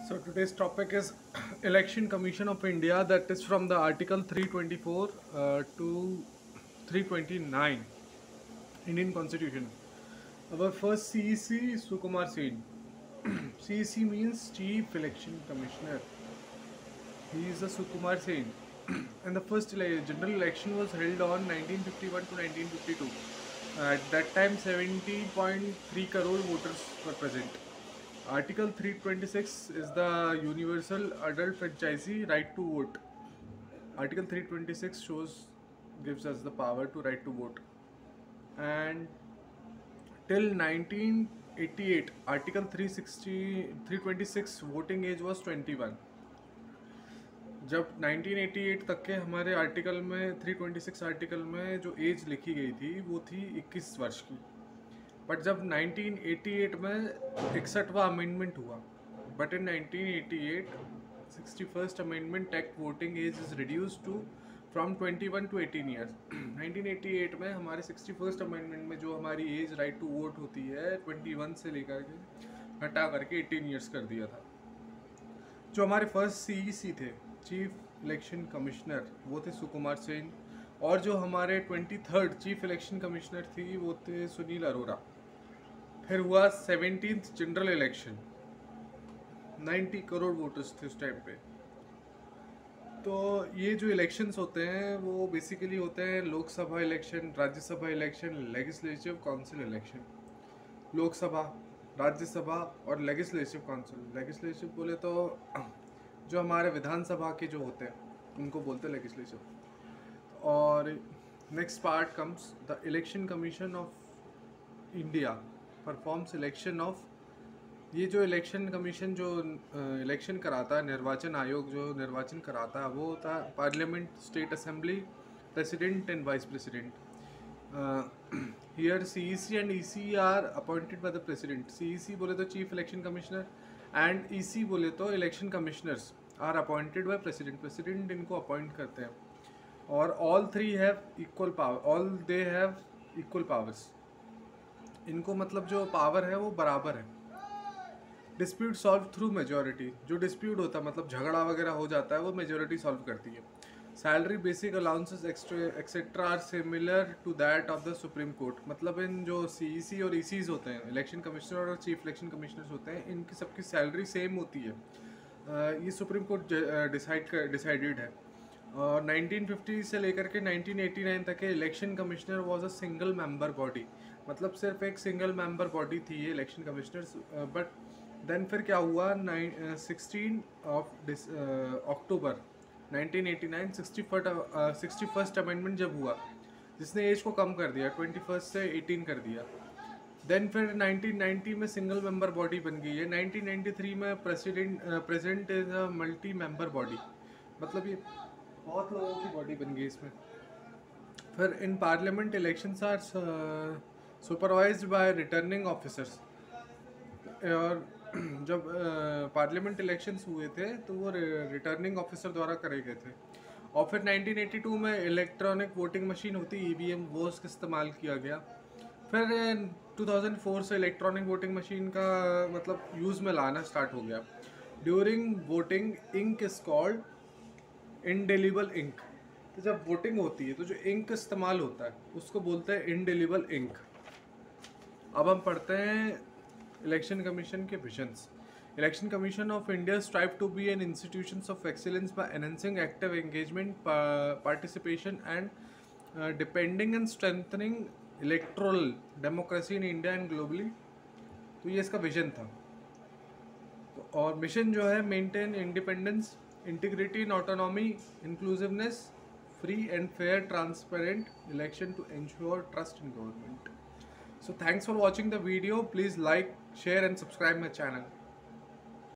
So today's topic is Election Commission of India, that is from the Article 324 to 329 Indian Constitution. Our first CEC is Sukumar Sen. CEC means Chief Election Commissioner. He is a Sukumar Sen. And the first general election was held on 1951 to 1952. At that time, 70.3 crore voters were present. Article 326 is the universal adult franchisee right to vote. Article 326 gives us the power to right to vote. And till 1988, Article 326 voting age was 21. जब 1988 तक के हमारे article में 326 article में जो as लिखी गई थी वो थी 21 वर्ष की. बट जब 1988 में 61वां अमेंडमेंट हुआ, but in 1988 61st amendment act voting age is reduce to from 21 to 18 years. 1988 में हमारे 61st अमेंडमेंट में जो हमारी एज राइट टू वोट होती है 21 से लेकर के हटा करके 18 ईयर्स कर दिया था. जो हमारे फर्स्ट सीईसी थे, चीफ इलेक्शन कमिश्नर, वो थे सुकुमार सेन. और जो हमारे 23rd चीफ इलेक्शन कमिश्नर थी वो थे सुनील अरोरा. फिर हुआ 17th general election. 90 crore voters थे उस टाइम पे. तो ये जो इलेक्शंस होते हैं वो बेसिकली होते हैं Lok Sabha election, Rajya Sabha election, legislative council election. Lok Sabha, Rajya Sabha और लेजिस्लेटिव काउंसिल. लेजिस्लेटिव बोले तो जो हमारे विधानसभा के जो होते हैं उनको बोलते हैं लेजिस्लेटिव. और next part comes the election commission of India performs election of. ये जो इलेक्शन कमीशन जो इलेक्शन कराता है, निर्वाचन आयोग जो निर्वाचन कराता है, वो होता है parliament, state assembly, president and vice president. Here CEC and EC are appointed by the president. CEC बोले तो chief election commissioner and EC बोले तो election commissioners are appointed by president. President इनको अपॉइंट करते हैं. और all three have equal power, all they have equal powers. इनको मतलब जो पावर है वो बराबर है. Dispute solve through majority. जो डिस्प्यूट होता है मतलब झगड़ा वगैरह हो जाता है वो मेजॉरिटी सॉल्व करती है. Salary, basic allowances etcetera are similar to that of the Supreme Court. मतलब इन जो सीईसी और ईसीज होते हैं, इलेक्शन कमिश्नर और चीफ इलेक्शन कमिश्नर्स होते हैं, इनकी सबकी सैलरी सेम होती है. ये सुप्रीम कोर्ट डिसाइडेड है. और 1950 से लेकर के 1989 तक के election commissioner was a single member body. मतलब सिर्फ एक सिंगल मेंबर बॉडी थी ये इलेक्शन कमिश्नर्स. बट देन फिर क्या हुआ, 16 अक्टूबर 1989 61st अमेंडमेंट जब हुआ, जिसने एज को कम कर दिया, 21 से 18 कर दिया. देन फिर 1990 में सिंगल मेंबर बॉडी बन गई है. 1993 में president is a multi member body. मतलब ये बहुत लोगों की बॉडी बन गई इसमें. फिर in parliament elections are supervised by returning officers. और जब पार्लियामेंट इलेक्शंस हुए थे तो वो रिटर्निंग ऑफिसर द्वारा करे गए थे. और फिर 1982 में इलेक्ट्रॉनिक वोटिंग मशीन होती ईवीएम, वो उसका इस्तेमाल किया गया. फिर 2004 से इलेक्ट्रॉनिक वोटिंग मशीन का मतलब यूज़ में लाना स्टार्ट हो गया. During voting ink is called indelible ink. तो जब वोटिंग होती है तो जो इंक इस्तेमाल होता है उसको बोलते हैं इंडेलिबल इंक. अब हम पढ़ते हैं इलेक्शन कमीशन के visions. Election commission of India strive to be an institutions of excellence by enhancing active engagement, participation and depending and strengthening electoral democracy in India and globally. तो ये इसका vision था. तो और मिशन जो है, maintain independence, integrity and autonomy, inclusiveness, free and fair transparent election to ensure trust in government. So thanks for watching the video. Please like, share and subscribe my channel.